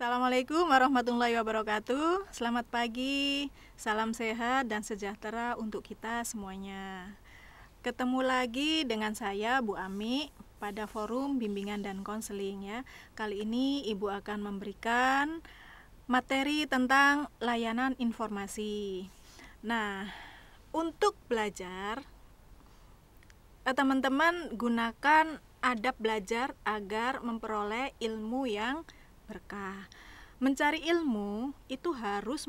Assalamualaikum warahmatullahi wabarakatuh. Selamat pagi, salam sehat dan sejahtera untuk kita semuanya. Ketemu lagi dengan saya Bu Ami pada forum bimbingan dan konseling ya. Kali ini Ibu akan memberikan materi tentang layanan informasi. Nah, untuk belajar teman-teman gunakan adab belajar agar memperoleh ilmu yang berkah. Mencari ilmu itu harus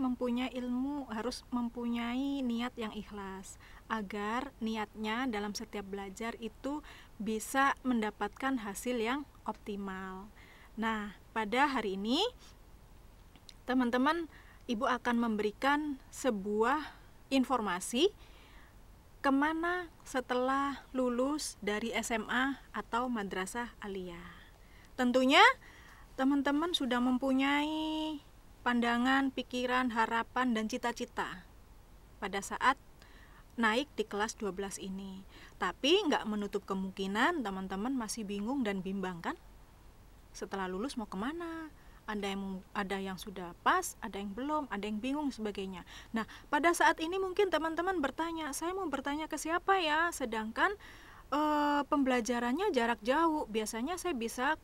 mempunyai niat yang ikhlas agar niatnya dalam setiap belajar itu bisa mendapatkan hasil yang optimal. Nah, pada hari ini teman-teman, Ibu akan memberikan sebuah informasi kemana setelah lulus dari SMA atau madrasah aliyah. Tentunya teman-teman sudah mempunyai pandangan, pikiran, harapan, dan cita-cita pada saat naik di kelas 12 ini. Tapi nggak menutup kemungkinan teman-teman masih bingung dan bimbang kan? Setelah lulus mau kemana? Ada yang sudah pas, ada yang belum, ada yang bingung sebagainya. Nah, pada saat ini mungkin teman-teman bertanya, saya mau bertanya ke siapa ya? Sedangkan pembelajarannya jarak jauh. Biasanya saya bisa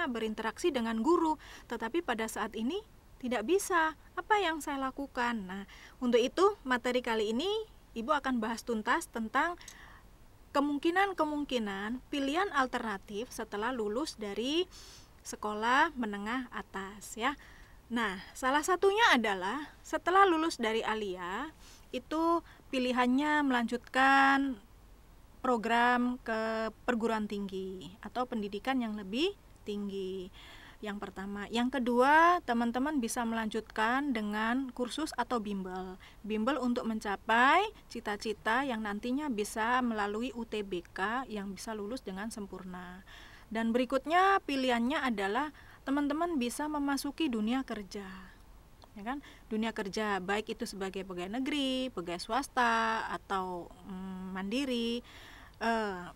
berinteraksi dengan guru, tetapi pada saat ini tidak bisa. Apa yang saya lakukan? Nah, untuk itu materi kali ini Ibu akan bahas tuntas tentang kemungkinan pilihan alternatif setelah lulus dari sekolah menengah atas ya. Nah, salah satunya adalah setelah lulus dari aliyah itu pilihannya melanjutkan program ke perguruan tinggi atau pendidikan yang lebih tinggi. Yang pertama, yang kedua, teman-teman bisa melanjutkan dengan kursus atau bimbel. Bimbel untuk mencapai cita-cita yang nantinya bisa melalui UTBK yang bisa lulus dengan sempurna. Dan berikutnya pilihannya adalah teman-teman bisa memasuki dunia kerja. Ya kan? Dunia kerja baik itu sebagai pegawai negeri, pegawai swasta atau mandiri.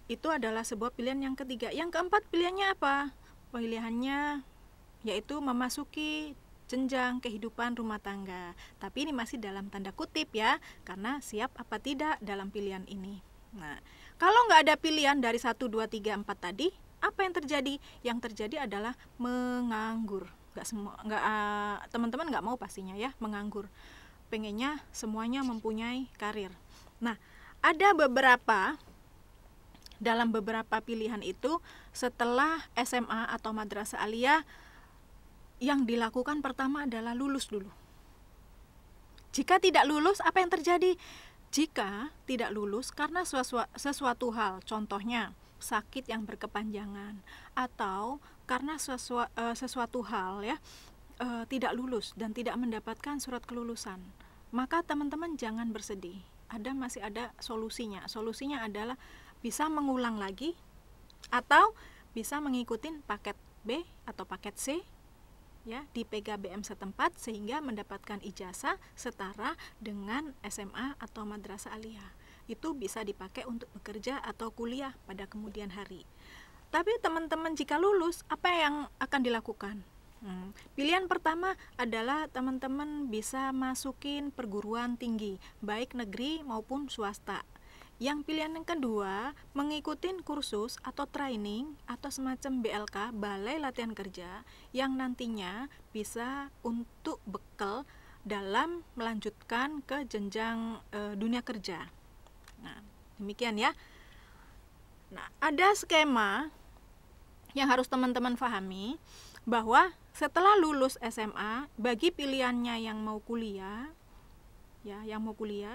Itu adalah sebuah pilihan yang ketiga. Yang keempat pilihannya apa? Pilihannya yaitu memasuki jenjang kehidupan rumah tangga. Tapi ini masih dalam tanda kutip ya, karena siap apa tidak dalam pilihan ini. Nah, kalau nggak ada pilihan dari 1, 2, 3, 4 tadi, apa yang terjadi? Yang terjadi adalah menganggur. Teman-teman nggak mau pastinya ya menganggur. Pengennya semuanya mempunyai karir. Nah, ada dalam beberapa pilihan itu setelah SMA atau madrasah aliyah yang dilakukan pertama adalah lulus dulu. Jika tidak lulus, apa yang terjadi? Jika tidak lulus karena sesuatu hal, contohnya sakit yang berkepanjangan atau karena sesuatu hal ya tidak lulus dan tidak mendapatkan surat kelulusan, maka teman-teman jangan bersedih. Masih ada solusinya. Solusinya adalah bisa mengulang lagi atau bisa mengikuti paket B atau paket C ya di PKBM setempat sehingga mendapatkan ijazah setara dengan SMA atau madrasah aliyah. Itu bisa dipakai untuk bekerja atau kuliah pada kemudian hari. Tapi teman-teman jika lulus, apa yang akan dilakukan? Pilihan pertama adalah teman-teman bisa masukin perguruan tinggi, baik negeri maupun swasta. Yang pilihan yang kedua, mengikuti kursus atau training atau semacam BLK, Balai Latihan Kerja, yang nantinya bisa untuk bekal dalam melanjutkan ke jenjang dunia kerja. Nah, demikian ya. Nah, ada skema yang harus teman-teman pahami bahwa setelah lulus SMA, bagi pilihannya yang mau kuliah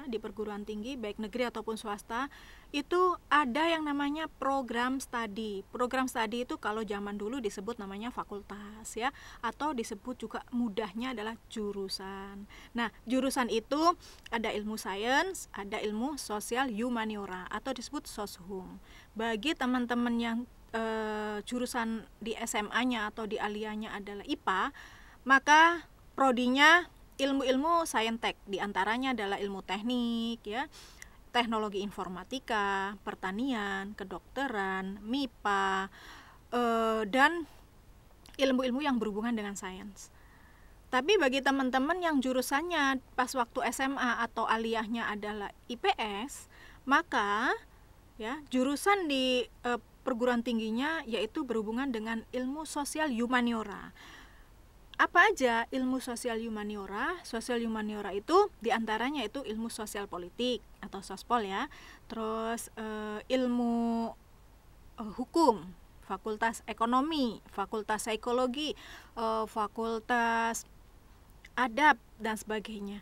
di perguruan tinggi baik negeri ataupun swasta, itu ada yang namanya program studi. Program studi itu kalau zaman dulu disebut namanya fakultas ya, atau disebut juga mudahnya adalah jurusan. Nah, jurusan itu ada ilmu sains, ada ilmu sosial humaniora atau disebut soshum. Bagi teman-teman yang jurusan di SMA-nya atau di aliyahnya adalah IPA, maka prodinya ilmu-ilmu saintek, diantaranya adalah ilmu teknik ya, teknologi informatika, pertanian, kedokteran, MIPA, dan ilmu-ilmu yang berhubungan dengan sains. Tapi bagi teman-teman yang jurusannya pas waktu SMA atau aliyahnya adalah IPS, maka ya jurusan di perguruan tingginya yaitu berhubungan dengan ilmu sosial humaniora. Apa aja ilmu sosial humaniora? Sosial humaniora itu diantaranya itu ilmu sosial politik atau sospol ya. Terus ilmu hukum, fakultas ekonomi, fakultas psikologi, fakultas adab dan sebagainya.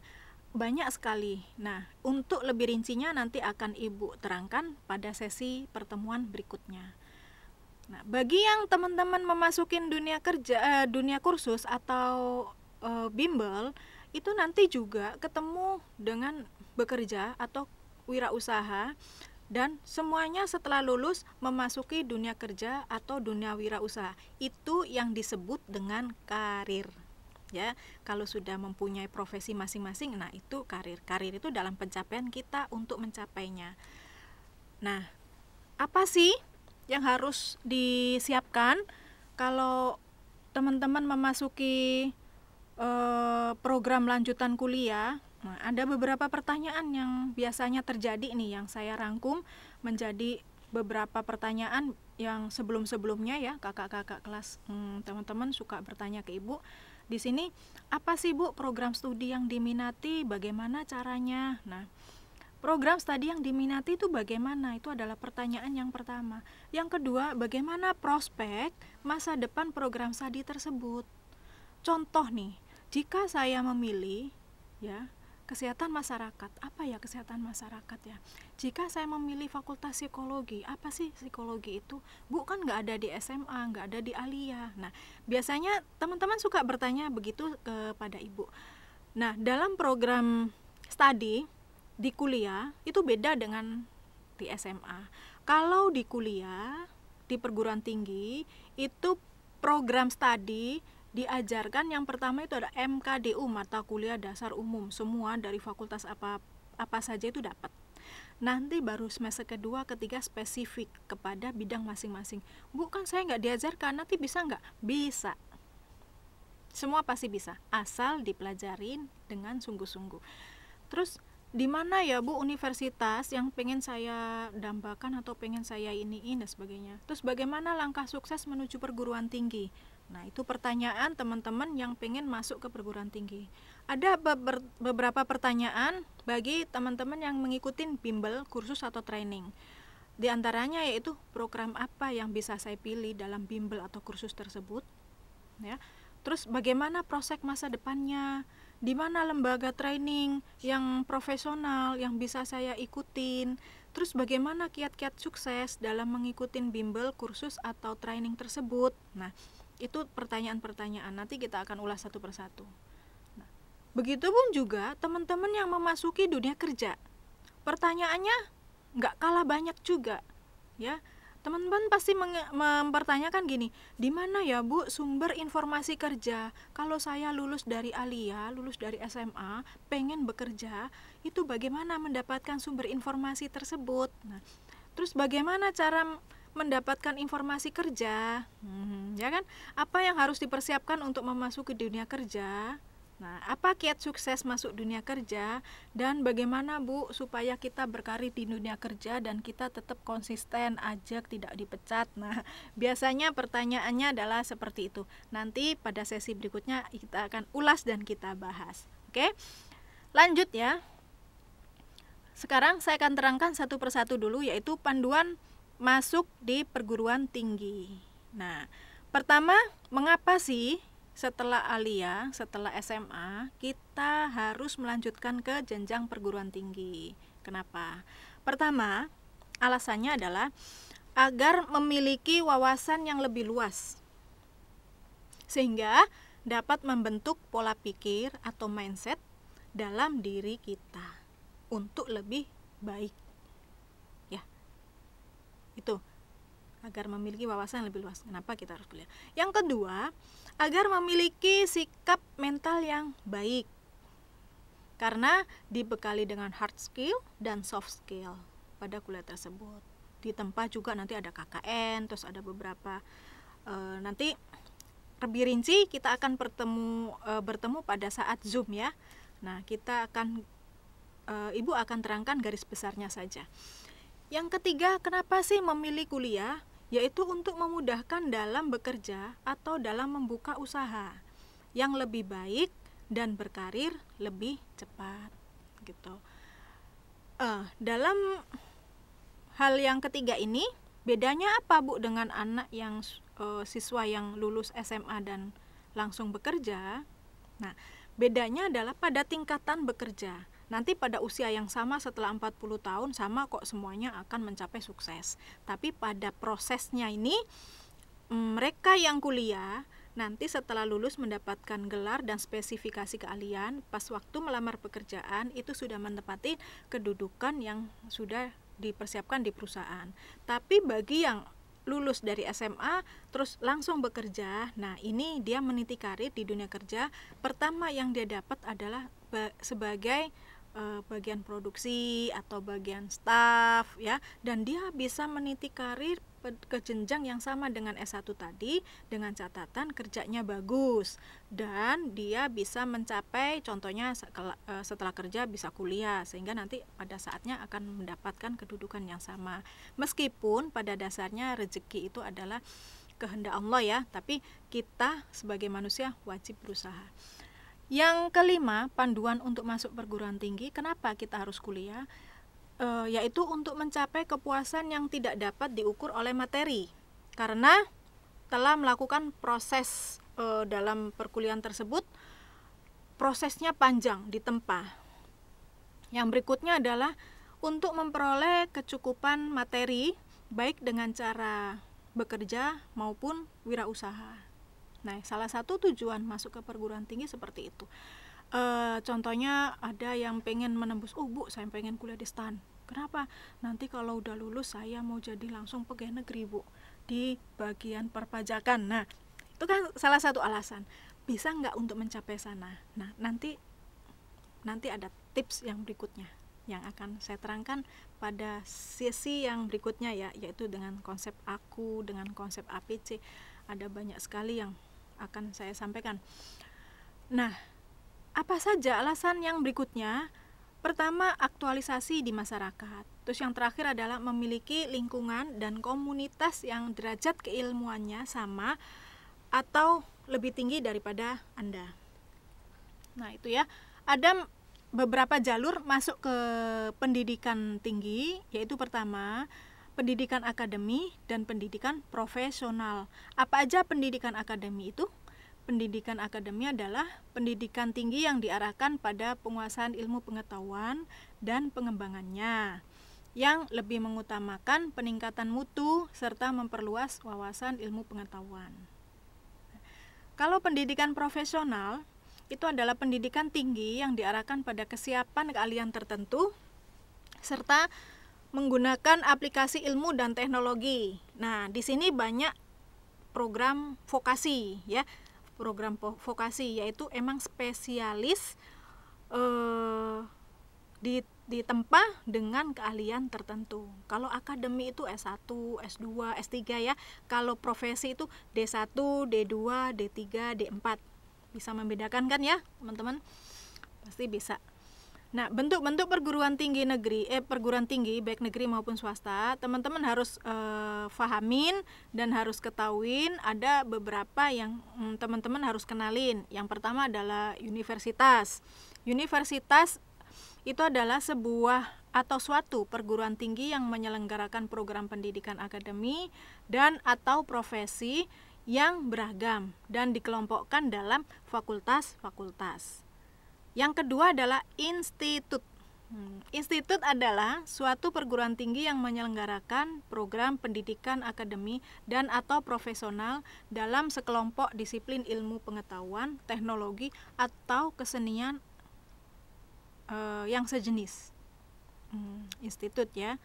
Banyak sekali. Nah, untuk lebih rincinya nanti akan Ibu terangkan pada sesi pertemuan berikutnya. Nah, bagi yang teman-teman memasukin dunia kerja, dunia kursus atau bimbel, itu nanti juga ketemu dengan bekerja atau wirausaha, dan semuanya setelah lulus memasuki dunia kerja atau dunia wirausaha. Itu yang disebut dengan karir. Ya, kalau sudah mempunyai profesi masing-masing, nah itu karir. Karir itu dalam pencapaian kita untuk mencapainya. Nah, apa sih yang harus disiapkan kalau teman-teman memasuki program lanjutan kuliah? Nah, ada beberapa pertanyaan yang biasanya terjadi nih, yang saya rangkum menjadi beberapa pertanyaan yang sebelum-sebelumnya ya, kakak-kakak kelas teman-teman suka bertanya ke Ibu. Di sini, apa sih Bu program studi yang diminati, bagaimana caranya? Nah, program studi yang diminati itu bagaimana? Itu adalah pertanyaan yang pertama. Yang kedua, bagaimana prospek masa depan program studi tersebut? Contoh nih, jika saya memilih ya kesehatan masyarakat, apa ya kesehatan masyarakat ya? Jika saya memilih fakultas psikologi, apa sih psikologi itu? Bu, kan nggak ada di SMA, nggak ada di aliyah. Nah, biasanya teman-teman suka bertanya begitu kepada Ibu. Nah, dalam program studi di kuliah itu beda dengan di SMA. Kalau di kuliah, di perguruan tinggi, itu program studi diajarkan yang pertama itu ada MKDU, mata kuliah dasar umum, semua dari fakultas apa saja itu dapat. Nanti baru semester kedua, ketiga spesifik kepada bidang masing-masing. Bu, kan saya nggak diajarkan, nanti bisa nggak? Bisa. Semua pasti bisa, asal dipelajarin dengan sungguh-sungguh. Terus di mana ya Bu universitas yang pengen saya dambakan atau pengen saya iniin dan sebagainya. Terus bagaimana langkah sukses menuju perguruan tinggi? Nah, itu pertanyaan teman-teman yang pengen masuk ke perguruan tinggi. Ada beberapa pertanyaan bagi teman-teman yang mengikuti bimbel, kursus atau training. Di antaranya yaitu program apa yang bisa saya pilih dalam bimbel atau kursus tersebut, ya. Terus bagaimana prospek masa depannya? Di mana lembaga training yang profesional yang bisa saya ikutin? Terus bagaimana kiat-kiat sukses dalam mengikuti bimbel, kursus atau training tersebut? Nah, itu pertanyaan-pertanyaan. Nanti kita akan ulas satu persatu. Nah, begitupun juga teman-teman yang memasuki dunia kerja. Pertanyaannya nggak kalah banyak juga, ya. Teman-teman pasti mempertanyakan gini, di mana ya Bu sumber informasi kerja? Kalau saya lulus dari aliyah, lulus dari SMA, pengen bekerja, itu bagaimana mendapatkan sumber informasi tersebut? Nah, terus bagaimana cara mendapatkan informasi kerja? Ya kan? Apa yang harus dipersiapkan untuk memasuki dunia kerja? Nah, apa kiat sukses masuk dunia kerja, dan bagaimana Bu supaya kita berkarir di dunia kerja dan kita tetap konsisten aja, tidak dipecat? Nah, biasanya pertanyaannya adalah seperti itu. Nanti pada sesi berikutnya kita akan ulas dan kita bahas. Oke? Lanjut ya. Sekarang saya akan terangkan satu persatu dulu, yaitu panduan masuk di perguruan tinggi. Nah, pertama, mengapa sih setelah aliyah, setelah SMA, kita harus melanjutkan ke jenjang perguruan tinggi? Kenapa? Pertama, alasannya adalah agar memiliki wawasan yang lebih luas, sehingga dapat membentuk pola pikir atau mindset dalam diri kita untuk lebih baik. Ya, itu. Agar memiliki wawasan yang lebih luas. Kenapa kita harus kuliah? Yang kedua, agar memiliki sikap mental yang baik. Karena dibekali dengan hard skill dan soft skill pada kuliah tersebut. Di tempat juga nanti ada KKN, terus ada beberapa nanti lebih rinci kita akan bertemu pada saat Zoom ya. Nah, Ibu akan terangkan garis besarnya saja. Yang ketiga, kenapa sih memilih kuliah? Yaitu untuk memudahkan dalam bekerja atau dalam membuka usaha yang lebih baik dan berkarir lebih cepat gitu. Dalam hal yang ketiga ini, bedanya apa Bu dengan anak yang siswa yang lulus SMA dan langsung bekerja? Nah, bedanya adalah pada tingkatan bekerja. Nanti pada usia yang sama setelah 40 tahun sama kok semuanya akan mencapai sukses. Tapi pada prosesnya ini mereka yang kuliah nanti setelah lulus mendapatkan gelar dan spesifikasi keahlian, pas waktu melamar pekerjaan itu sudah menepati kedudukan yang sudah dipersiapkan di perusahaan. Tapi bagi yang lulus dari SMA terus langsung bekerja, nah ini dia meniti karir di dunia kerja. Pertama yang dia dapat adalah sebagai bagian produksi atau bagian staff ya, dan dia bisa meniti karir ke jenjang yang sama dengan S1 tadi dengan catatan kerjanya bagus dan dia bisa mencapai contohnya setelah kerja bisa kuliah sehingga nanti pada saatnya akan mendapatkan kedudukan yang sama. Meskipun pada dasarnya rezeki itu adalah kehendak Allah ya, tapi kita sebagai manusia wajib berusaha. Yang kelima, panduan untuk masuk perguruan tinggi. Kenapa kita harus kuliah? Yaitu untuk mencapai kepuasan yang tidak dapat diukur oleh materi. Karena telah melakukan proses dalam perkuliahan tersebut, prosesnya panjang, ditempa. Yang berikutnya adalah untuk memperoleh kecukupan materi, baik dengan cara bekerja maupun wirausaha. Nah, salah satu tujuan masuk ke perguruan tinggi seperti itu. Contohnya ada yang pengen menembus, Bu, saya pengen kuliah di STAN. Kenapa? Nanti kalau udah lulus saya mau jadi langsung pegawai negeri, Bu, di bagian perpajakan. Nah, itu kan salah satu alasan. Bisa nggak untuk mencapai sana? Nah, nanti ada tips yang berikutnya yang akan saya terangkan pada sesi yang berikutnya ya, yaitu dengan konsep aku, dengan konsep APC. Ada banyak sekali yang akan saya sampaikan. Nah, apa saja alasan yang berikutnya? Pertama, aktualisasi di masyarakat. Terus yang terakhir adalah memiliki lingkungan dan komunitas yang derajat keilmuannya sama atau lebih tinggi daripada Anda. Nah, itu ya. Ada beberapa jalur masuk ke pendidikan tinggi, yaitu pertama, pendidikan akademi dan pendidikan profesional. Apa aja pendidikan akademi itu? Pendidikan akademi adalah pendidikan tinggi yang diarahkan pada penguasaan ilmu pengetahuan dan pengembangannya, yang lebih mengutamakan peningkatan mutu serta memperluas wawasan ilmu pengetahuan. Kalau pendidikan profesional, itu adalah pendidikan tinggi yang diarahkan pada kesiapan keahlian tertentu serta menggunakan aplikasi ilmu dan teknologi. Nah, di sini banyak program vokasi ya. Program vokasi yaitu emang spesialis ditempa dengan keahlian tertentu. Kalau akademi itu S1, S2, S3 ya. Kalau profesi itu D1, D2, D3, D4. Bisa membedakan kan ya, teman-teman? Pasti bisa. Nah, bentuk-bentuk perguruan tinggi baik negeri maupun swasta, teman-teman harus fahamin dan harus ketahuin. Ada beberapa yang teman-teman harus kenalin. Yang pertama adalah universitas. Universitas itu adalah sebuah atau suatu perguruan tinggi yang menyelenggarakan program pendidikan akademi dan atau profesi yang beragam dan dikelompokkan dalam fakultas-fakultas. Yang kedua adalah institut. Institut adalah suatu perguruan tinggi yang menyelenggarakan program pendidikan akademi dan atau profesional dalam sekelompok disiplin ilmu pengetahuan, teknologi, atau kesenian yang sejenis. Institut ya.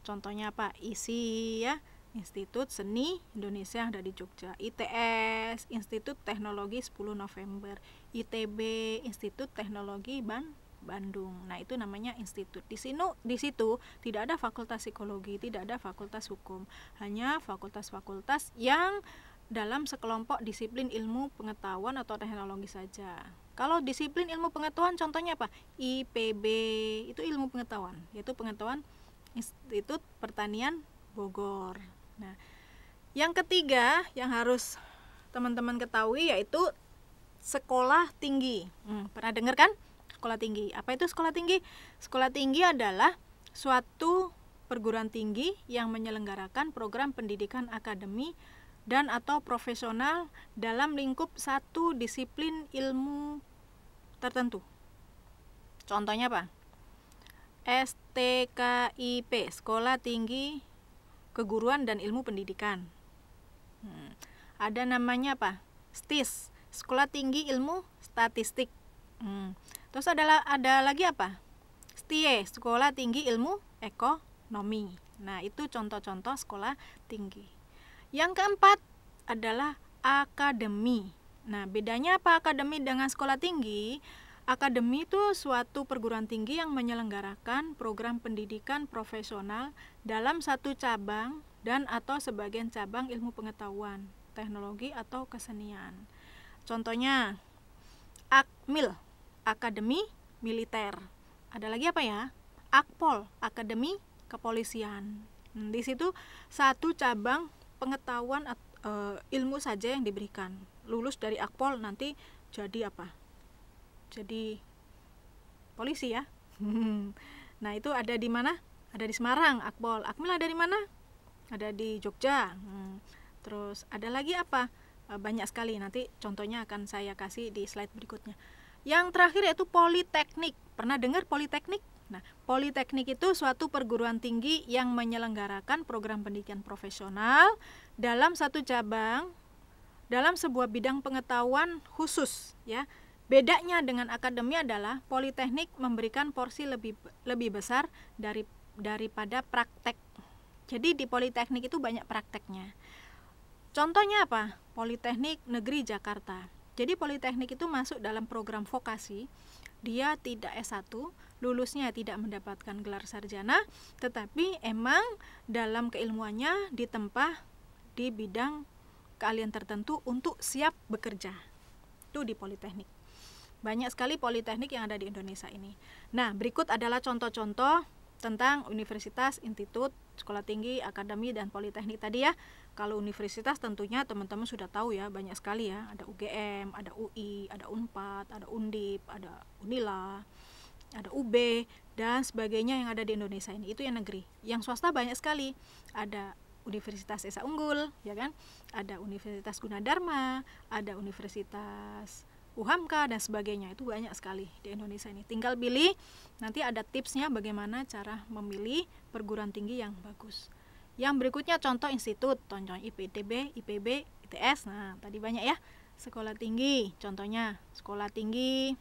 Contohnya apa? ISI ya. Institut Seni Indonesia yang ada di Jogja, ITS, Institut Teknologi 10 November, ITB, Institut Teknologi Bandung. Nah, itu namanya institut. Di situ tidak ada fakultas psikologi, tidak ada fakultas hukum, hanya fakultas-fakultas yang dalam sekelompok disiplin ilmu pengetahuan atau teknologi saja. Kalau disiplin ilmu pengetahuan contohnya apa? IPB itu ilmu pengetahuan, yaitu pengetahuan Institut Pertanian Bogor. Nah, yang ketiga yang harus teman-teman ketahui yaitu sekolah tinggi. Pernah dengar kan? Sekolah tinggi. Apa itu sekolah tinggi? Sekolah tinggi adalah suatu perguruan tinggi yang menyelenggarakan program pendidikan akademi dan atau profesional dalam lingkup satu disiplin ilmu tertentu. Contohnya apa? STKIP, Sekolah Tinggi Keguruan dan Ilmu Pendidikan. Ada namanya apa? STIS, Sekolah Tinggi Ilmu Statistik. Terus ada lagi apa? STIE, Sekolah Tinggi Ilmu Ekonomi. Nah, itu contoh-contoh sekolah tinggi. Yang keempat adalah akademi. Nah, bedanya apa akademi dengan sekolah tinggi? Akademi itu suatu perguruan tinggi yang menyelenggarakan program pendidikan profesional dalam satu cabang dan atau sebagian cabang ilmu pengetahuan, teknologi atau kesenian. Contohnya Akmil, Akademi Militer. Ada lagi apa ya? Akpol, Akademi Kepolisian. Di situ satu cabang pengetahuan ilmu saja yang diberikan. Lulus dari Akpol nanti jadi apa? Jadi polisi ya. Nah, itu ada di mana? Ada di Semarang, Akpol. Akmil ada di mana? Ada di Jogja. Terus ada lagi apa? Banyak sekali, nanti contohnya akan saya kasih di slide berikutnya. Yang terakhir yaitu Politeknik. Pernah dengar Politeknik? Nah, Politeknik itu suatu perguruan tinggi yang menyelenggarakan program pendidikan profesional dalam satu cabang dalam sebuah bidang pengetahuan khusus ya. Bedanya dengan akademi adalah Politeknik memberikan porsi lebih besar daripada praktek. Jadi di Politeknik itu banyak prakteknya. Contohnya apa? Politeknik Negeri Jakarta. Jadi Politeknik itu masuk dalam program vokasi. Dia tidak S1, lulusnya tidak mendapatkan gelar sarjana, tetapi emang dalam keilmuannya ditempa di bidang keahlian tertentu untuk siap bekerja. Itu di Politeknik. Banyak sekali politeknik yang ada di Indonesia ini. Nah, berikut adalah contoh-contoh tentang universitas, institut, sekolah tinggi, akademi, dan politeknik tadi ya. Kalau universitas tentunya teman-teman sudah tahu ya, banyak sekali ya. Ada UGM, ada UI, ada Unpad, ada Undip, ada Unila, ada UB, dan sebagainya yang ada di Indonesia ini. Itu yang negeri. Yang swasta banyak sekali. Ada Universitas Esa Unggul, ya kan? Ada Universitas Gunadarma, ada Universitas UHAMKA dan sebagainya. Itu banyak sekali di Indonesia ini. Tinggal pilih, nanti ada tipsnya bagaimana cara memilih perguruan tinggi yang bagus. Yang berikutnya contoh institut, contoh IPTB, IPB, ITS. Nah, tadi banyak ya. Sekolah tinggi, contohnya sekolah tinggi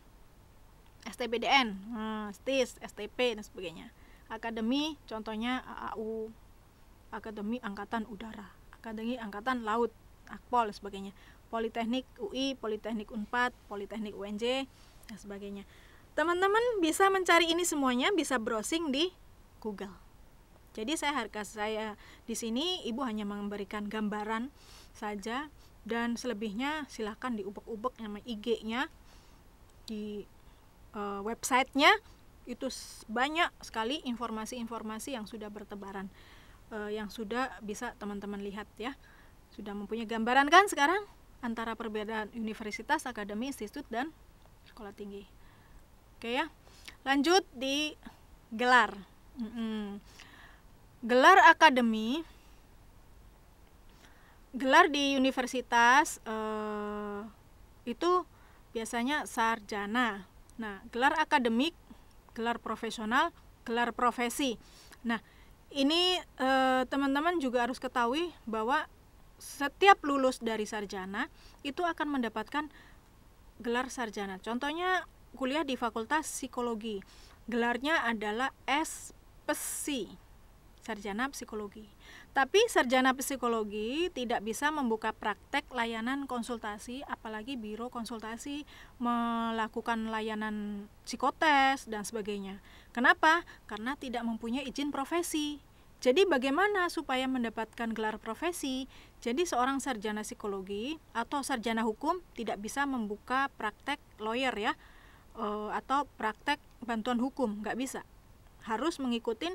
STPDN, STIS, STP dan sebagainya. Akademi, contohnya AAU, Akademi Angkatan Udara, Akademi Angkatan Laut, Akpol dan sebagainya. Politeknik UI, Politeknik Unpad, Politeknik UNJ dan sebagainya. Teman-teman bisa mencari ini semuanya, bisa browsing di Google. Jadi saya di sini Ibu hanya memberikan gambaran saja, dan selebihnya silahkan diubek-ubek nama IG-nya di websitenya. Itu banyak sekali informasi-informasi yang sudah bertebaran, yang sudah bisa teman-teman lihat ya. Sudah mempunyai gambaran kan sekarang antara perbedaan universitas, akademi, institut, dan sekolah tinggi. Oke ya, lanjut di gelar. Gelar akademi, gelar di universitas itu biasanya sarjana. Nah, gelar akademik, gelar profesional, gelar profesi. Nah, ini teman-teman juga harus ketahui bahwa setiap lulus dari sarjana itu akan mendapatkan gelar sarjana. Contohnya kuliah di Fakultas Psikologi, gelarnya adalah SPSI, sarjana psikologi. Tapi sarjana psikologi tidak bisa membuka praktek layanan konsultasi, apalagi biro konsultasi, melakukan layanan psikotes dan sebagainya. Kenapa? Karena tidak mempunyai izin profesi. Jadi bagaimana supaya mendapatkan gelar profesi? Jadi seorang sarjana psikologi atau sarjana hukum tidak bisa membuka praktek lawyer ya, atau praktek bantuan hukum, nggak bisa. Harus mengikuti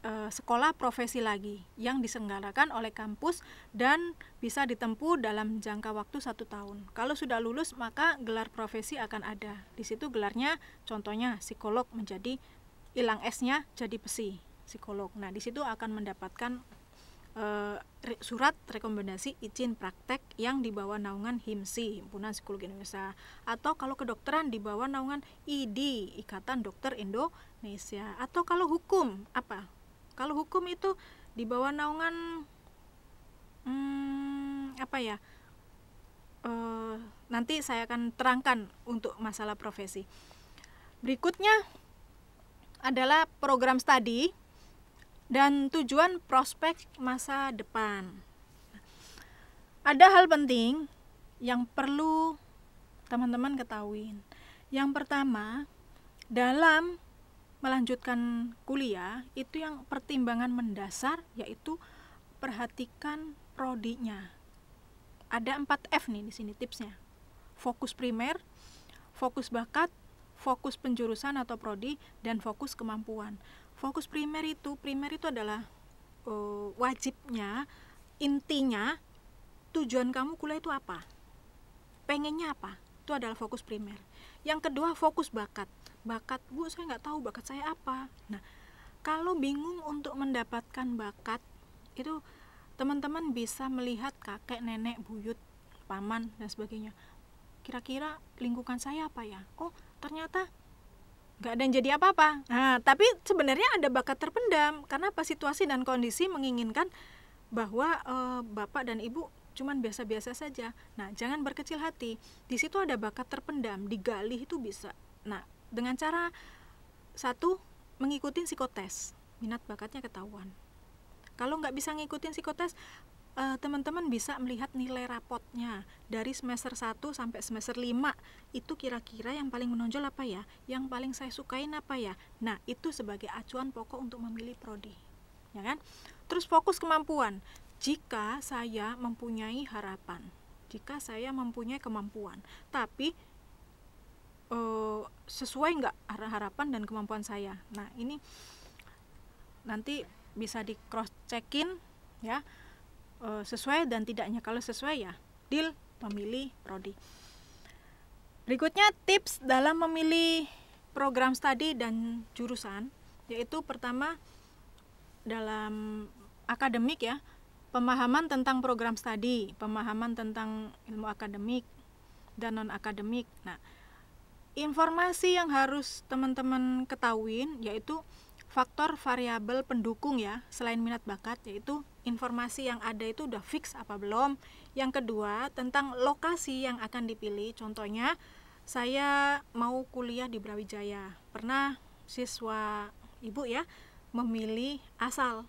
sekolah profesi lagi yang diselenggarakan oleh kampus dan bisa ditempuh dalam jangka waktu 1 tahun. Kalau sudah lulus maka gelar profesi akan ada. Di situ gelarnya contohnya psikolog menjadi hilang S-nya jadi psi psikolog. Nah, di situ akan mendapatkan surat rekomendasi izin praktek yang di bawah naungan HIMSI, Himpunan Psikologi Indonesia, atau kalau kedokteran di bawah naungan IDI, Ikatan Dokter Indonesia. Atau kalau hukum apa? Kalau hukum itu di bawah naungan nanti saya akan terangkan untuk masalah profesi. Berikutnya adalah program studi dan tujuan prospek masa depan. Ada hal penting yang perlu teman-teman ketahui. Yang pertama, dalam melanjutkan kuliah itu yang pertimbangan mendasar yaitu perhatikan prodinya. Ada 4F nih di sini tipsnya. Fokus primer, fokus bakat, fokus penjurusan atau prodi, dan fokus kemampuan. Fokus primer itu adalah wajibnya, intinya tujuan kamu kuliah itu apa, pengennya apa, itu adalah fokus primer. Yang kedua fokus bakat. Bu, saya nggak tahu bakat saya apa. Nah, kalau bingung untuk mendapatkan bakat itu teman-teman bisa melihat kakek, nenek, buyut, paman dan sebagainya. Kira-kira lingkungan saya apa ya? Oh, ternyata nggak ada yang jadi apa-apa. Nah, tapi sebenarnya ada bakat terpendam. Karena apa? Situasi dan kondisi menginginkan bahwa bapak dan ibu cuman biasa-biasa saja. Nah, jangan berkecil hati. Di situ ada bakat terpendam, digali itu bisa. Nah, dengan cara satu, mengikuti psikotes, minat bakatnya ketahuan. Kalau nggak bisa ngikutin psikotes, teman-teman bisa melihat nilai rapotnya dari semester 1 sampai semester 5 itu kira-kira yang paling menonjol apa ya, yang paling saya sukain apa ya. Nah, itu sebagai acuan pokok untuk memilih prodi, ya kan? Terus fokus kemampuan. Jika saya mempunyai harapan, jika saya mempunyai kemampuan, tapi sesuai nggak harapan dan kemampuan saya. Nah, ini nanti bisa di cross checkin ya, sesuai dan tidaknya. Kalau sesuai ya deal memilih prodi. Berikutnya tips dalam memilih program studi dan jurusan, yaitu pertama dalam akademik ya, pemahaman tentang program studi, pemahaman tentang ilmu akademik dan non akademik. Nah, informasi yang harus teman-teman ketahuin yaitu faktor variabel pendukung ya, selain minat bakat, yaitu informasi yang ada itu udah fix apa belum. Yang kedua, tentang lokasi yang akan dipilih. Contohnya, saya mau kuliah di Brawijaya. Pernah siswa ibu ya memilih asal.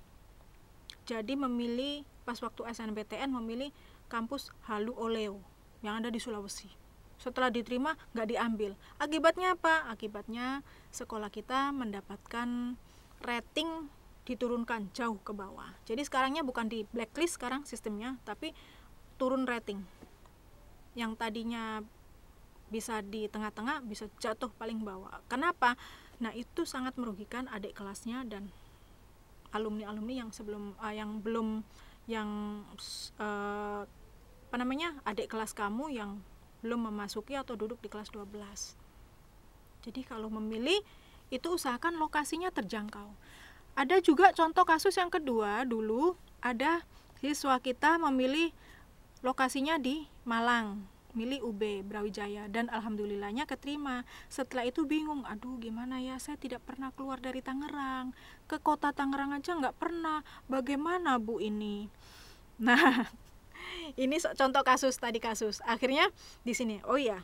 Jadi memilih pas waktu SNPTN memilih kampus Halu Oleo yang ada di Sulawesi. Setelah diterima nggak diambil. Akibatnya apa? Akibatnya sekolah kita mendapatkan rating diturunkan jauh ke bawah. Jadi sekarangnya bukan di blacklist sekarang sistemnya, tapi turun rating. Yang tadinya bisa di tengah-tengah bisa jatuh paling bawah. Kenapa? Nah, itu sangat merugikan adik kelasnya dan alumni-alumni yang sebelum adik kelas kamu yang belum memasuki atau duduk di kelas 12. Jadi kalau memilih itu usahakan lokasinya terjangkau. Ada juga contoh kasus yang kedua, dulu ada siswa kita memilih lokasinya di Malang, milih UB Brawijaya, dan alhamdulillahnya keterima. Setelah itu bingung, aduh gimana ya, saya tidak pernah keluar dari Tangerang, ke kota Tangerang aja nggak pernah, bagaimana Bu ini? Nah, ini contoh kasus tadi kasus. Akhirnya di sini, oh iya,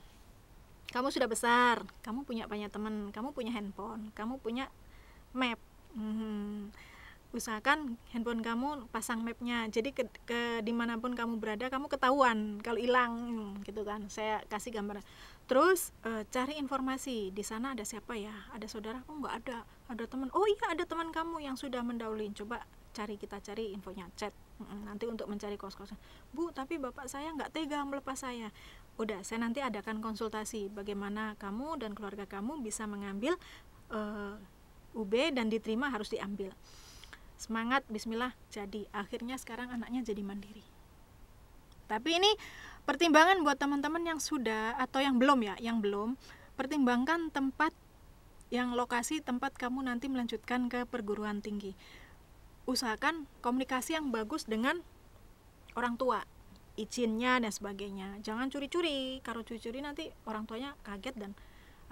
kamu sudah besar, kamu punya banyak teman, kamu punya handphone, kamu punya map. Usahakan handphone kamu pasang mapnya, jadi ke dimanapun kamu berada kamu ketahuan kalau hilang gitu kan. Saya kasih gambar, Terus cari informasi, di sana ada siapa ya? Ada saudara? Oh nggak ada. Ada teman? Oh iya ada teman kamu yang sudah mendahului. Coba kita cari infonya, chat. Nanti untuk mencari kos-kosan. Bu, tapi bapak saya nggak tega melepas saya. Udah, saya nanti adakan konsultasi bagaimana kamu dan keluarga kamu bisa mengambil UB dan diterima harus diambil. Semangat, bismillah, jadi. Akhirnya sekarang anaknya jadi mandiri. Tapi ini pertimbangan buat teman-teman yang sudah atau yang belum ya, yang belum, pertimbangkan tempat yang lokasi tempat kamu nanti melanjutkan ke perguruan tinggi. Usahakan komunikasi yang bagus dengan orang tua, izinnya dan sebagainya. Jangan curi-curi, kalau curi-curi nanti orang tuanya kaget dan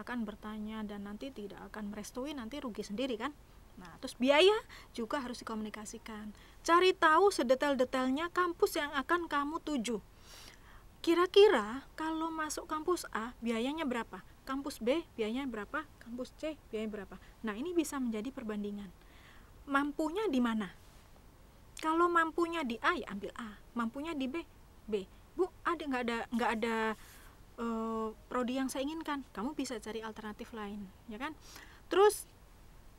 akan bertanya dan nanti tidak akan merestui, nanti rugi sendiri kan. Nah, terus biaya juga harus dikomunikasikan. Cari tahu sedetail-detailnya kampus yang akan kamu tuju. Kira-kira kalau masuk kampus A biayanya berapa? Kampus B biayanya berapa? Kampus C biayanya berapa? Nah, ini bisa menjadi perbandingan. Mampunya di mana? Kalau mampunya di A ya ambil A, mampunya di B, B. Bu, nggak ada prodi yang saya inginkan. Kamu bisa cari alternatif lain, ya kan? Terus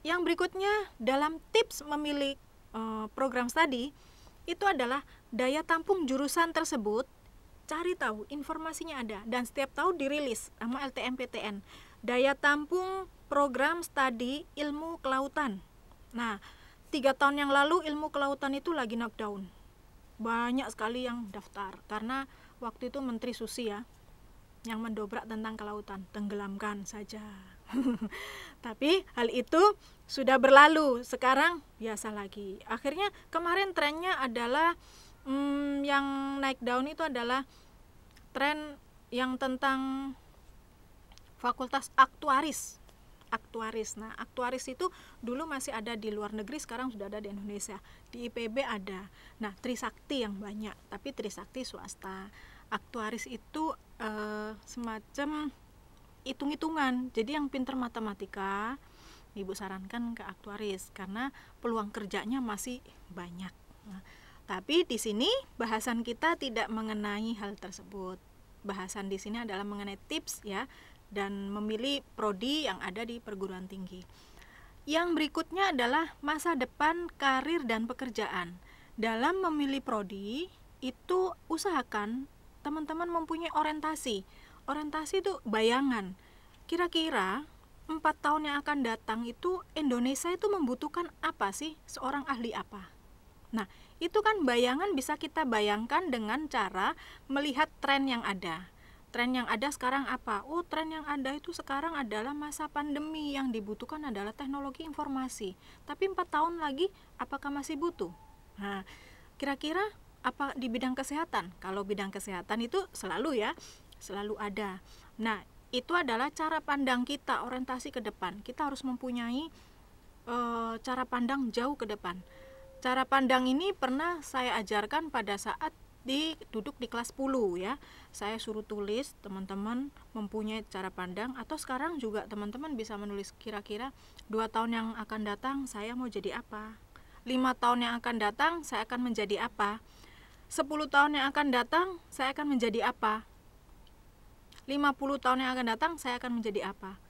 yang berikutnya dalam tips memilih program studi itu adalah daya tampung jurusan tersebut. Cari tahu, informasinya ada dan setiap tahun dirilis sama LTMPTN. Daya tampung program studi ilmu kelautan. Nah, 3 tahun yang lalu ilmu kelautan itu lagi knockdown. Banyak sekali yang daftar karena waktu itu Menteri Susi ya yang mendobrak tentang kelautan, tenggelamkan saja. Tapi hal itu sudah berlalu, sekarang biasa lagi. Akhirnya kemarin trennya adalah yang naik daun itu adalah tren yang tentang fakultas aktuaris. Nah, aktuaris itu dulu masih ada di luar negeri, sekarang sudah ada di Indonesia. Di IPB ada. Nah, Trisakti yang banyak, tapi Trisakti swasta. Aktuaris itu semacam hitung-hitungan. Jadi yang pintar matematika, Ibu sarankan ke aktuaris karena peluang kerjanya masih banyak. Nah, tapi di sini bahasan kita tidak mengenai hal tersebut. Bahasan di sini adalah mengenai tips ya dan memilih prodi yang ada di perguruan tinggi. Yang berikutnya adalah masa depan karir dan pekerjaan. Dalam memilih prodi itu usahakan teman-teman mempunyai orientasi. Orientasi itu bayangan. Kira-kira 4 tahun yang akan datang itu Indonesia itu membutuhkan apa sih? Seorang ahli apa? Nah, itu kan bayangan bisa kita bayangkan dengan cara melihat tren yang ada. Tren yang ada sekarang apa? Oh, tren yang ada itu sekarang adalah masa pandemi, yang dibutuhkan adalah teknologi informasi. Tapi 4 tahun lagi apakah masih butuh? Nah, kira-kira apa di bidang kesehatan? Kalau bidang kesehatan itu selalu ada. Nah, itu adalah cara pandang kita, orientasi ke depan. Kita harus mempunyai cara pandang jauh ke depan. Cara pandang ini pernah saya ajarkan pada saat duduk di kelas 10 ya. Saya suruh tulis, teman-teman mempunyai cara pandang, atau sekarang juga teman-teman bisa menulis kira-kira 2 tahun yang akan datang saya mau jadi apa, 5 tahun yang akan datang saya akan menjadi apa, 10 tahun yang akan datang saya akan menjadi apa, 50 tahun yang akan datang saya akan menjadi apa,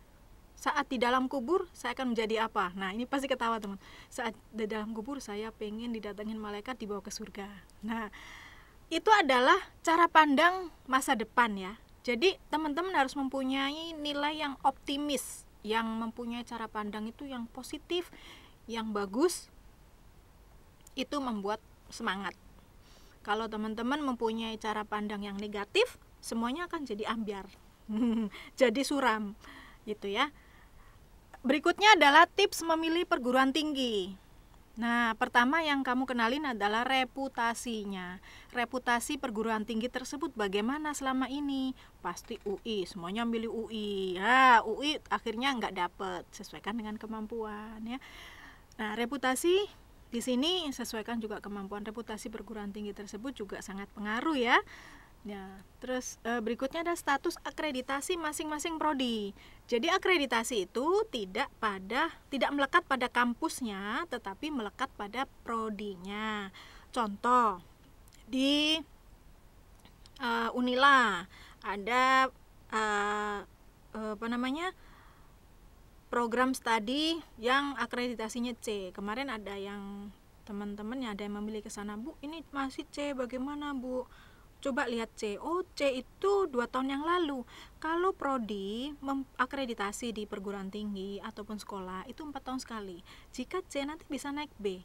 saat di dalam kubur saya akan menjadi apa. Nah, ini pasti ketawa teman. Saat di dalam kubur saya pengen didatengin malaikat dibawa ke surga. Nah, itu adalah cara pandang masa depan ya. Jadi teman-teman harus mempunyai nilai yang optimis, yang mempunyai cara pandang itu yang positif, yang bagus. Itu membuat semangat. Kalau teman-teman mempunyai cara pandang yang negatif, semuanya akan jadi ambyar. Jadi suram gitu ya. Berikutnya adalah tips memilih perguruan tinggi. Nah, pertama yang kamu kenalin adalah reputasinya. Reputasi perguruan tinggi tersebut bagaimana selama ini? Pasti UI, semuanya milih UI. Ya, UI akhirnya nggak dapet, sesuaikan dengan kemampuan ya. Nah, reputasi di sini sesuaikan juga kemampuan. Reputasi perguruan tinggi tersebut juga sangat pengaruh ya. Ya, terus berikutnya ada status akreditasi masing-masing prodi. Jadi akreditasi itu tidak melekat pada kampusnya, tetapi melekat pada prodinya. Contoh di Unila ada program studi yang akreditasinya C. Kemarin ada yang teman-teman ada yang memilih ke sana, Bu, ini masih C, bagaimana Bu? Coba lihat C. Oh, C itu 2 tahun yang lalu. Kalau prodi akreditasi di perguruan tinggi ataupun sekolah itu 4 tahun sekali. Jika C nanti bisa naik B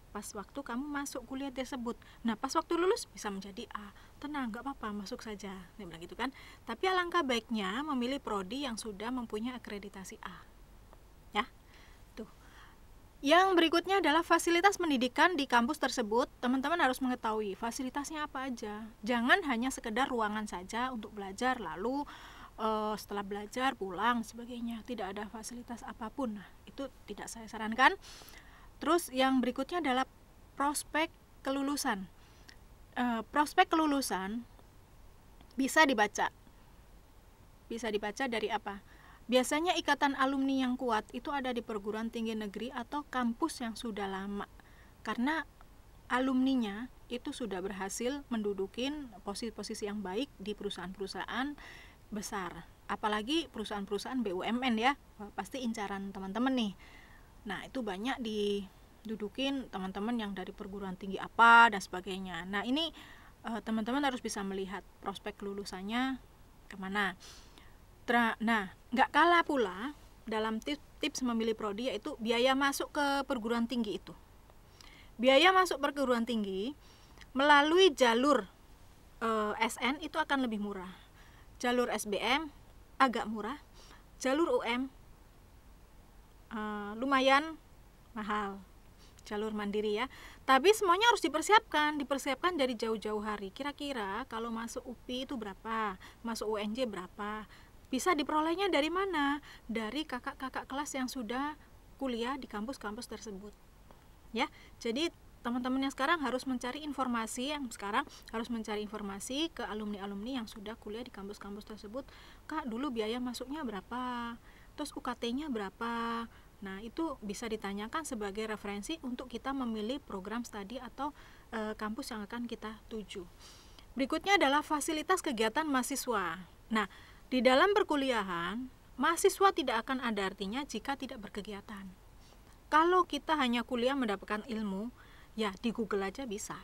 pas waktu kamu masuk kuliah tersebut. Nah, pas waktu lulus bisa menjadi A. Tenang, nggak apa-apa, masuk saja. Dia bilang gitu kan. Tapi alangkah baiknya memilih prodi yang sudah mempunyai akreditasi A. Ya. Tuh. Yang berikutnya adalah fasilitas pendidikan di kampus tersebut. Teman-teman harus mengetahui fasilitasnya apa aja. Jangan hanya sekedar ruangan saja untuk belajar, lalu setelah belajar pulang sebagainya. Tidak ada fasilitas apapun. Nah, itu tidak saya sarankan. Terus yang berikutnya adalah prospek kelulusan. Prospek kelulusan bisa dibaca. Bisa dibaca dari apa? Biasanya ikatan alumni yang kuat itu ada di perguruan tinggi negeri atau kampus yang sudah lama. Karena alumninya itu sudah berhasil mendudukin posisi-posisi yang baik di perusahaan-perusahaan besar. Apalagi perusahaan-perusahaan BUMN ya, pasti incaran teman-teman nih. Nah, itu banyak didudukin teman-teman yang dari perguruan tinggi apa dan sebagainya. Nah, ini teman-teman harus bisa melihat prospek lulusannya kemana. Nah, nggak kalah pula dalam tips memilih prodi yaitu biaya masuk ke perguruan tinggi itu. Biaya masuk perguruan tinggi melalui jalur SN itu akan lebih murah. Jalur SBM agak murah. Jalur UM lumayan mahal, jalur mandiri ya. Tapi semuanya harus dipersiapkan dari jauh-jauh hari. Kira-kira kalau masuk UPI itu berapa, masuk UNJ berapa, bisa diperolehnya dari mana? Dari kakak-kakak kelas yang sudah kuliah di kampus-kampus tersebut. Ya, jadi teman-teman yang sekarang harus mencari informasi ke alumni-alumni yang sudah kuliah di kampus-kampus tersebut. Kak, dulu biaya masuknya berapa? Terus UKT-nya berapa? Nah, itu bisa ditanyakan sebagai referensi untuk kita memilih program studi atau kampus yang akan kita tuju. Berikutnya adalah fasilitas kegiatan mahasiswa. Nah, di dalam perkuliahan, mahasiswa tidak akan ada artinya jika tidak berkegiatan. Kalau kita hanya kuliah mendapatkan ilmu, ya di Google aja bisa.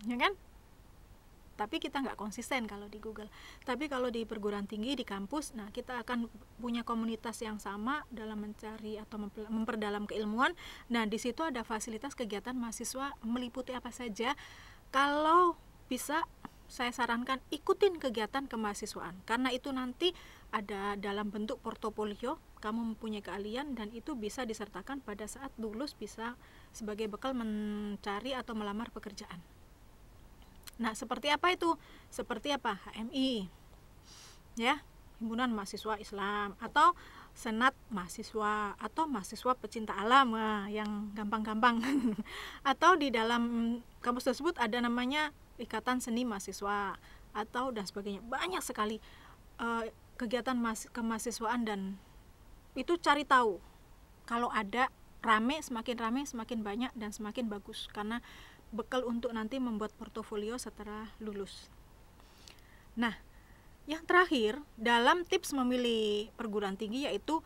Ya kan? Tapi kita nggak konsisten kalau di Google. Tapi kalau di perguruan tinggi, di kampus, nah kita akan punya komunitas yang sama dalam mencari atau memperdalam keilmuan. Nah, di situ ada fasilitas kegiatan mahasiswa meliputi apa saja. Kalau bisa, saya sarankan ikutin kegiatan kemahasiswaan. Karena itu nanti ada dalam bentuk portofolio, kamu mempunyai keahlian dan itu bisa disertakan pada saat lulus, bisa sebagai bekal mencari atau melamar pekerjaan. Nah, seperti apa itu? Seperti apa? HMI, ya, Himpunan Mahasiswa Islam, atau Senat Mahasiswa, atau Mahasiswa Pecinta Alam, yang gampang-gampang. Atau di dalam kampus tersebut ada namanya Ikatan Seni Mahasiswa, atau dan sebagainya. Banyak sekali kegiatan kemahasiswaan dan itu cari tahu. Kalau ada semakin rame, semakin banyak dan semakin bagus. Karena bekal untuk nanti membuat portofolio setelah lulus. Nah, yang terakhir dalam tips memilih perguruan tinggi yaitu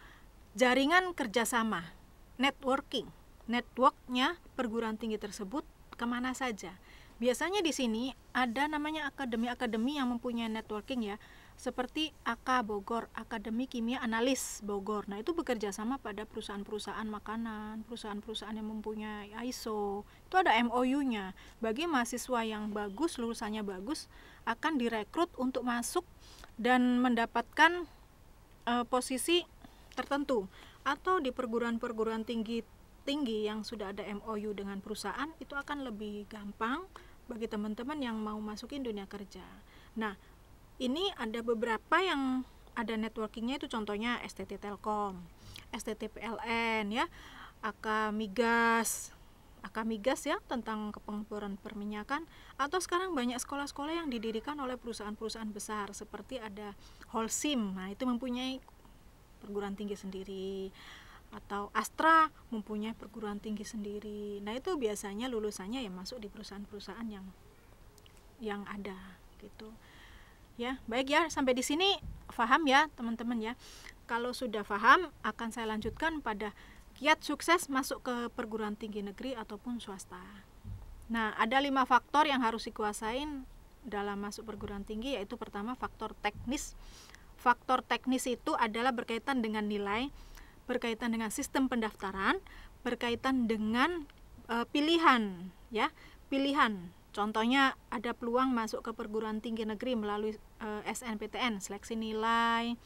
jaringan kerjasama, networknya perguruan tinggi tersebut kemana saja. Biasanya di sini ada namanya akademi-akademi yang mempunyai networking ya, seperti AK Bogor, Akademi Kimia Analis Bogor. Nah, itu bekerja sama pada perusahaan-perusahaan makanan, perusahaan-perusahaan yang mempunyai ISO. Itu ada MOU-nya. Bagi mahasiswa yang bagus, lulusannya bagus, akan direkrut untuk masuk dan mendapatkan posisi tertentu. Atau di perguruan-perguruan tinggi yang sudah ada MOU dengan perusahaan, itu akan lebih gampang bagi teman-teman yang mau masukin dunia kerja. Nah, ini ada beberapa yang ada networkingnya, itu contohnya STT Telkom, STT PLN ya, AK Migas ya, tentang kepengeboran perminyakan. Atau sekarang banyak sekolah-sekolah yang didirikan oleh perusahaan-perusahaan besar, seperti ada Holcim, nah itu mempunyai perguruan tinggi sendiri, atau Astra mempunyai perguruan tinggi sendiri. Nah, itu biasanya lulusannya yang masuk di perusahaan-perusahaan yang ada gitu. Ya, baik ya, sampai di sini paham ya teman-teman ya. Kalau sudah paham, akan saya lanjutkan pada kiat sukses masuk ke perguruan tinggi negeri ataupun swasta. Nah, ada 5 faktor yang harus dikuasain dalam masuk perguruan tinggi, yaitu pertama faktor teknis. Faktor teknis itu adalah berkaitan dengan nilai, berkaitan dengan sistem pendaftaran, berkaitan dengan pilihan ya, pilihan. Contohnya ada peluang masuk ke perguruan tinggi negeri melalui SNPTN, seleksi nilai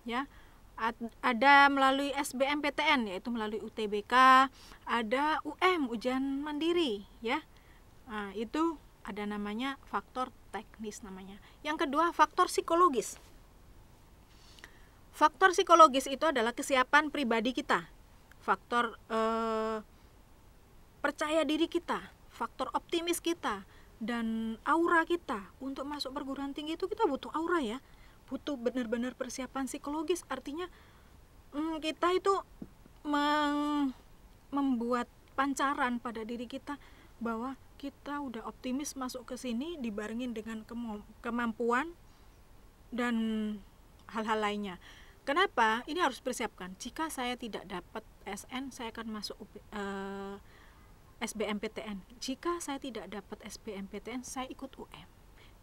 ya. Ada melalui SBMPTN, yaitu melalui UTBK, ada ujian mandiri ya. Nah, itu ada namanya faktor teknis namanya. Yang kedua, faktor psikologis. Faktor psikologis itu adalah kesiapan pribadi kita, faktor percaya diri kita, faktor optimis kita, dan aura kita. Untuk masuk perguruan tinggi itu kita butuh aura ya, butuh benar-benar persiapan psikologis. Artinya kita itu membuat pancaran pada diri kita bahwa kita udah optimis masuk ke sini, dibarengin dengan kemampuan dan hal-hal lainnya. Kenapa? Ini harus persiapkan. Jika saya tidak dapat SN, saya akan masuk SBMPTN. Jika saya tidak dapat SBMPTN, saya ikut UM.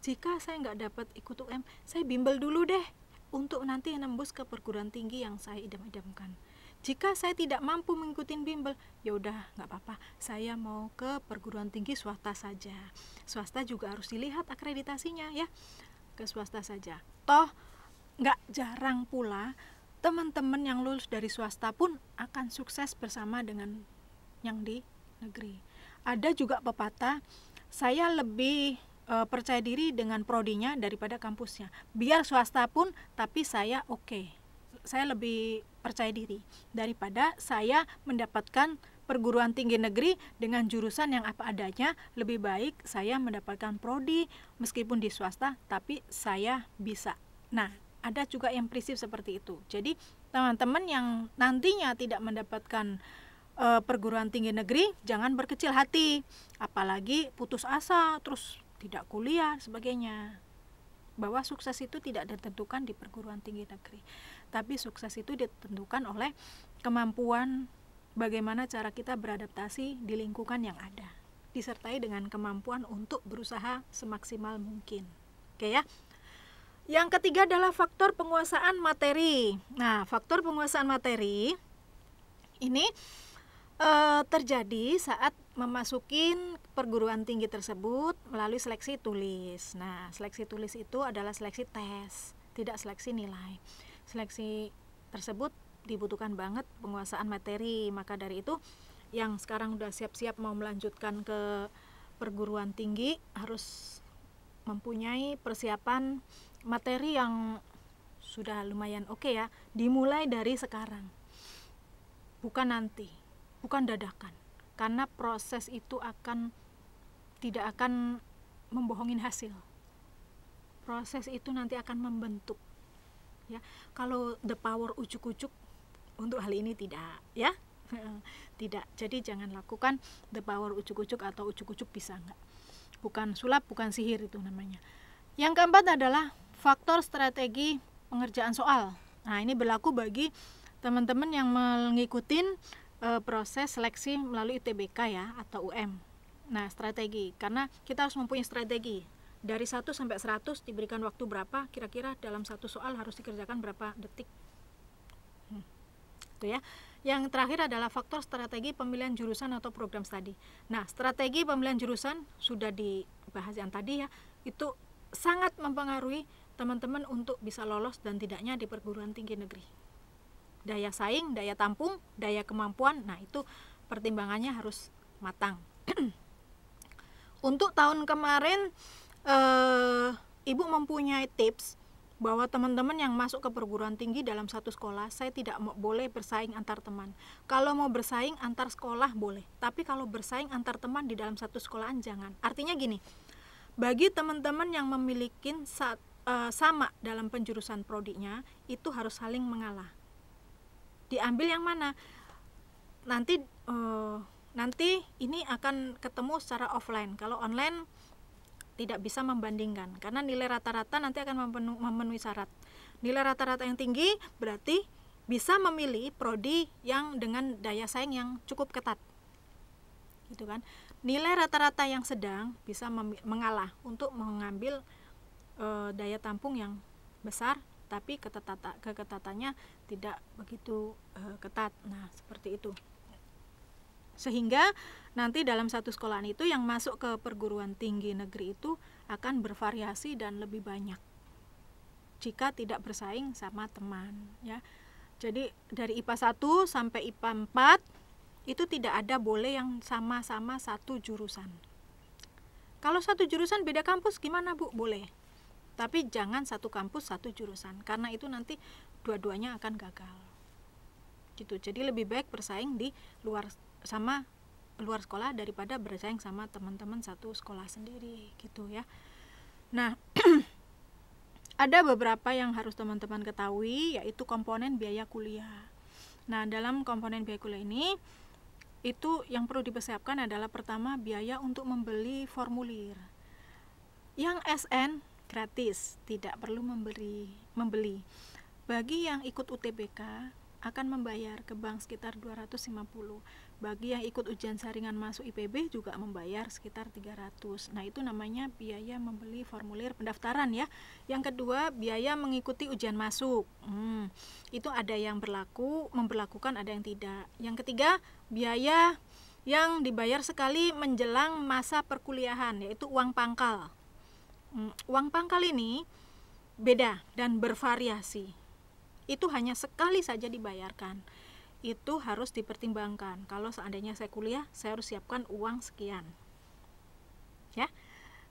Jika saya nggak dapat ikut UM, saya bimbel dulu deh untuk nanti nembus ke perguruan tinggi yang saya idam-idamkan. Jika saya tidak mampu mengikuti bimbel, ya udah nggak apa-apa, saya mau ke perguruan tinggi swasta saja. Swasta juga harus dilihat akreditasinya ya, ke swasta saja. Toh nggak jarang pula teman-teman yang lulus dari swasta pun akan sukses bersama dengan yang di negeri. Ada juga pepatah, saya lebih percaya diri dengan prodinya daripada kampusnya. Biar swasta pun, tapi saya saya lebih percaya diri daripada saya mendapatkan perguruan tinggi negeri dengan jurusan yang apa adanya. Lebih baik saya mendapatkan prodi meskipun di swasta, tapi saya bisa. Nah, ada juga yang prinsip seperti itu. Jadi teman-teman yang nantinya tidak mendapatkan perguruan tinggi negeri, jangan berkecil hati, apalagi putus asa terus tidak kuliah sebagainya. Bahwa sukses itu tidak ditentukan di perguruan tinggi negeri, tapi sukses itu ditentukan oleh kemampuan bagaimana cara kita beradaptasi di lingkungan yang ada, disertai dengan kemampuan untuk berusaha semaksimal mungkin. Oke ya. Yang ketiga adalah faktor penguasaan materi. Nah, faktor penguasaan materi ini terjadi saat memasukin perguruan tinggi tersebut melalui seleksi tulis. Nah, seleksi tulis itu adalah seleksi tes, tidak seleksi nilai. Seleksi tersebut dibutuhkan banget penguasaan materi. Maka dari itu, yang sekarang udah siap-siap mau melanjutkan ke perguruan tinggi harus mempunyai persiapan materi yang sudah lumayan oke ya. Dimulai dari sekarang, bukan nanti, bukan dadakan, karena proses itu tidak akan membohongin hasil. Proses itu nanti akan membentuk ya. Kalau the power ujuk-ujuk untuk hal ini tidak ya. Tidak. Jadi jangan lakukan the power ujuk-ujuk atau ujuk-ujuk bisa enggak. Bukan sulap, bukan sihir itu namanya. Yang keempat adalah faktor strategi pengerjaan soal. Nah, ini berlaku bagi teman-teman yang mengikuti proses seleksi melalui UTBK ya atau UM. Nah, strategi, karena kita harus mempunyai strategi. Dari 1 sampai 100 diberikan waktu berapa, kira-kira dalam satu soal harus dikerjakan berapa detik. Itu ya. Yang terakhir adalah faktor strategi pemilihan jurusan atau program studi. Nah, strategi pemilihan jurusan sudah dibahas yang tadi ya. Itu sangat mempengaruhi teman-teman untuk bisa lolos dan tidaknya di perguruan tinggi negeri. Daya saing, daya tampung, daya kemampuan, nah itu pertimbangannya harus matang. Untuk tahun kemarin Ibu mempunyai tips bahwa teman-teman yang masuk ke perguruan tinggi dalam satu sekolah, saya tidak boleh bersaing antar teman. Kalau mau bersaing antar sekolah boleh, tapi kalau bersaing antar teman di dalam satu sekolahan jangan. Artinya gini, bagi teman-teman yang memiliki sama dalam penjurusan prodinya, itu harus saling mengalah. Diambil yang mana? Nanti ini akan ketemu secara offline. Kalau online tidak bisa membandingkan karena nilai rata-rata nanti akan memenuhi syarat. Nilai rata-rata yang tinggi berarti bisa memilih prodi yang dengan daya saing yang cukup ketat, gitu kan. Nilai rata-rata yang sedang bisa mengalah untuk mengambil daya tampung yang besar, tapi keketatannya tidak begitu ketat. Nah, seperti itu. Sehingga nanti dalam satu sekolahan itu yang masuk ke perguruan tinggi negeri itu akan bervariasi dan lebih banyak jika tidak bersaing sama teman, ya. Jadi dari IPA 1 sampai IPA 4 itu tidak ada boleh yang sama-sama satu jurusan. Kalau satu jurusan beda kampus gimana, Bu? Boleh. Tapi jangan satu kampus satu jurusan, karena itu nanti dua-duanya akan gagal. Gitu. Jadi lebih baik bersaing di luar sekolah daripada bersaing sama teman-teman satu sekolah sendiri, gitu ya. Nah, ada beberapa yang harus teman-teman ketahui, yaitu komponen biaya kuliah. Nah, dalam komponen biaya kuliah ini itu yang perlu dipersiapkan adalah pertama biaya untuk membeli formulir. Yang SN gratis, tidak perlu membeli. Bagi yang ikut UTBK akan membayar ke bank sekitar 250. Bagi yang ikut ujian saringan masuk IPB juga membayar sekitar 300. Nah, itu namanya biaya membeli formulir pendaftaran, ya. Yang kedua, biaya mengikuti ujian masuk. Itu ada yang memberlakukan, ada yang tidak. Yang ketiga, biaya yang dibayar sekali menjelang masa perkuliahan, yaitu uang pangkal. Uang pangkal ini beda dan bervariasi. Itu hanya sekali saja dibayarkan. Itu harus dipertimbangkan. Kalau seandainya saya kuliah, saya harus siapkan uang sekian, ya,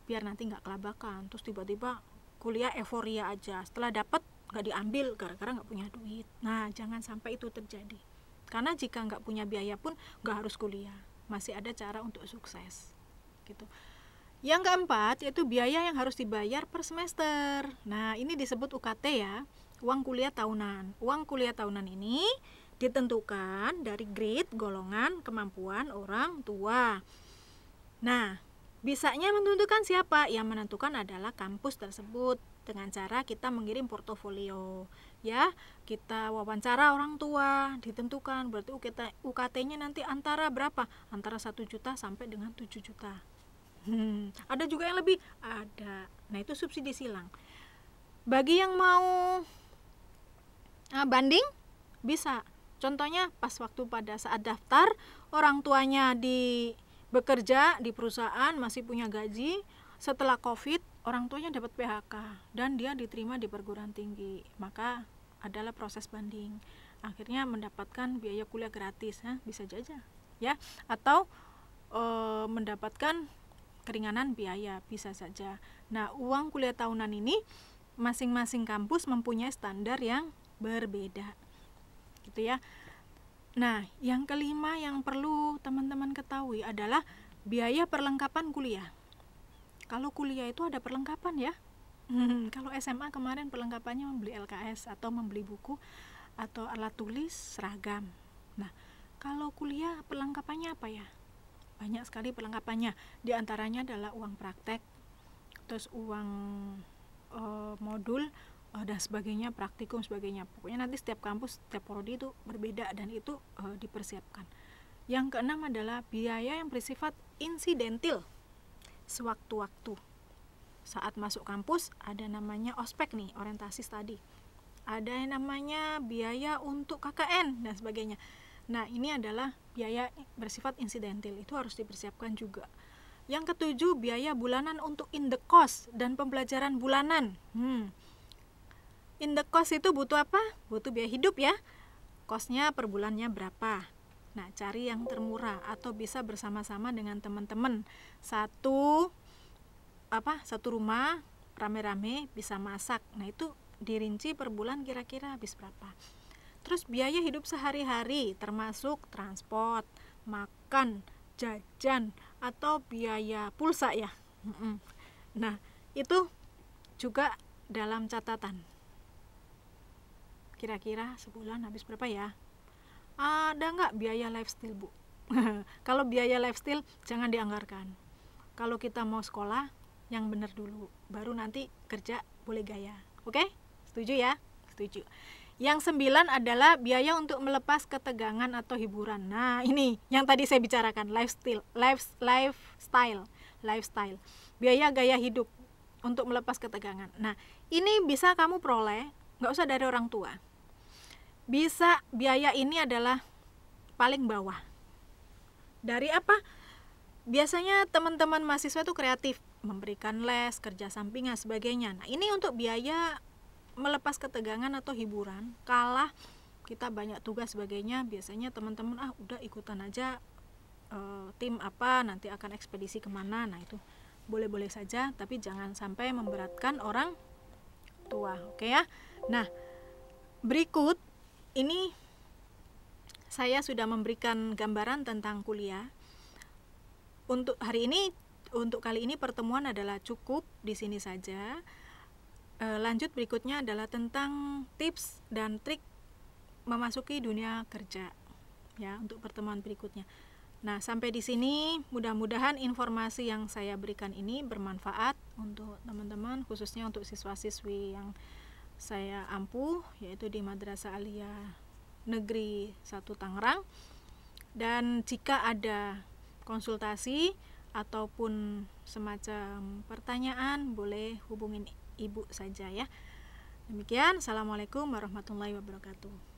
biar nanti nggak kelabakan. Terus tiba-tiba kuliah euforia aja, setelah dapat nggak diambil gara-gara nggak punya duit. Nah, jangan sampai itu terjadi. Karena jika nggak punya biaya pun nggak harus kuliah, masih ada cara untuk sukses, gitu. Yang keempat yaitu biaya yang harus dibayar per semester. Nah, ini disebut UKT, ya, uang kuliah tahunan. Uang kuliah tahunan ini ditentukan dari grade, golongan, kemampuan orang tua. Nah, bisanya menentukan siapa? Yang menentukan adalah kampus tersebut dengan cara kita mengirim portofolio, ya. Kita wawancara orang tua, ditentukan. Berarti UKT-nya nanti antara berapa? Antara 1 juta sampai dengan 7 juta. Ada juga yang lebih, ada. Nah, itu subsidi silang. Bagi yang mau banding, bisa. Contohnya pas waktu pada saat daftar, orang tuanya bekerja di perusahaan, masih punya gaji. Setelah COVID, orang tuanya dapat PHK dan dia diterima di perguruan tinggi. Maka adalah proses banding. Akhirnya mendapatkan biaya kuliah gratis, bisa saja, ya. Atau mendapatkan keringanan biaya, bisa saja. Nah, uang kuliah tahunan ini masing-masing kampus mempunyai standar yang berbeda, gitu ya. Nah, yang kelima yang perlu teman-teman ketahui adalah biaya perlengkapan kuliah. Kalau kuliah itu ada perlengkapan, ya. Kalau SMA kemarin perlengkapannya membeli LKS atau membeli buku atau alat tulis, seragam. Nah, kalau kuliah perlengkapannya apa, ya? Banyak sekali perlengkapannya. Di antaranya adalah uang praktek, terus uang modul dan sebagainya, praktikum sebagainya. Pokoknya nanti setiap kampus, setiap prodi itu berbeda dan itu dipersiapkan. Yang keenam adalah biaya yang bersifat insidentil. Sewaktu-waktu saat masuk kampus ada namanya ospek nih, orientasi studi. Ada yang namanya biaya untuk KKN dan sebagainya. Nah, ini adalah biaya bersifat insidentil, itu harus dipersiapkan juga. Yang ketujuh, biaya bulanan untuk indekos dan pembelajaran bulanan. Indekos itu butuh apa? Butuh biaya hidup, ya. Kosnya per bulannya berapa? Nah, cari yang termurah atau bisa bersama-sama dengan teman-teman. Satu rumah rame-rame bisa masak. Nah, itu dirinci per bulan kira-kira habis berapa. Terus biaya hidup sehari-hari termasuk transport, makan, jajan, atau biaya pulsa, ya. Nah, itu juga dalam catatan. Kira-kira sebulan habis berapa, ya? Ada nggak biaya lifestyle, Bu? Kalau biaya lifestyle jangan dianggarkan. Kalau kita mau sekolah, yang benar dulu, baru nanti kerja boleh gaya. Oke? Setuju ya? Setuju. Yang 9 adalah biaya untuk melepas ketegangan atau hiburan. Nah, ini yang tadi saya bicarakan, lifestyle. Biaya gaya hidup untuk melepas ketegangan. Nah, ini bisa kamu peroleh, nggak usah dari orang tua. Bisa, biaya ini adalah paling bawah. Dari apa? Biasanya teman-teman mahasiswa itu kreatif, memberikan les, kerja sampingan, sebagainya. Nah, ini untuk biaya melepas ketegangan atau hiburan. Kalah kita banyak tugas sebagainya, biasanya teman-teman udah ikutan aja tim apa, nanti akan ekspedisi kemana. Nah, itu boleh-boleh saja, tapi jangan sampai memberatkan orang tua. Oke ya. Nah, berikut ini saya sudah memberikan gambaran tentang kuliah. Untuk hari ini, untuk kali ini pertemuan adalah cukup di sini saja. Lanjut berikutnya adalah tentang tips dan trik memasuki dunia kerja ya, untuk pertemuan berikutnya. Nah, sampai di sini mudah-mudahan informasi yang saya berikan ini bermanfaat untuk teman-teman, khususnya untuk siswa-siswi yang saya ampuh, yaitu di Madrasah Aliyah Negeri 1 Tangerang. Dan jika ada konsultasi ataupun semacam pertanyaan, boleh hubungin ibu saja ya. Demikian, assalamualaikum warahmatullahi wabarakatuh.